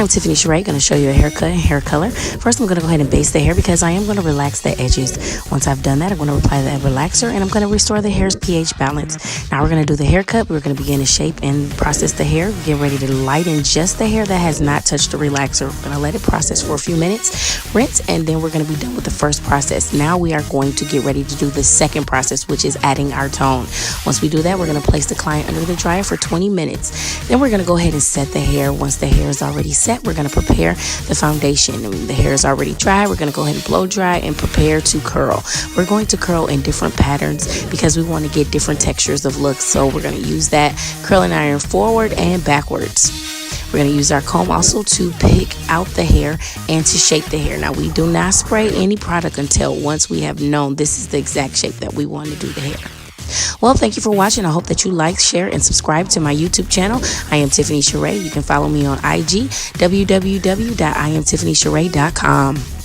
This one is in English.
Tiffini Sher'Ee, going to show you a haircut and hair color. First, I'm going to go ahead and base the hair because I am going to relax the edges. Once I've done that, I'm going to apply the relaxer and I'm going to restore the hair's pH balance. Now we're going to do the haircut. We're going to begin to shape and process the hair. Get ready to lighten just the hair that has not touched the relaxer. We're going to let it process for a few minutes, rinse, and then we're going to be done with the first process. Now we are going to get ready to do the second process, which is adding our tone. Once we do that, we're going to place the client under the dryer for 20 minutes. Then we're going to go ahead and set the hair. Once the hair is already set, we're going to prepare the foundation. The hair is already dry. We're going to go ahead and blow dry and prepare to curl. We're going to curl in different patterns because we want to get different textures of looks. So we're going to use that curling iron forward and backwards. We're going to use our comb also to pick out the hair and to shape the hair. Now, we do not spray any product until once we have known this is the exact shape that we want to do the hair. Well, thank you for watching. I hope that you like, share, and subscribe to my YouTube channel. I am Tiffini Sher'Ee. You can follow me on IG, www.IamTiffiniSher'Ee.com.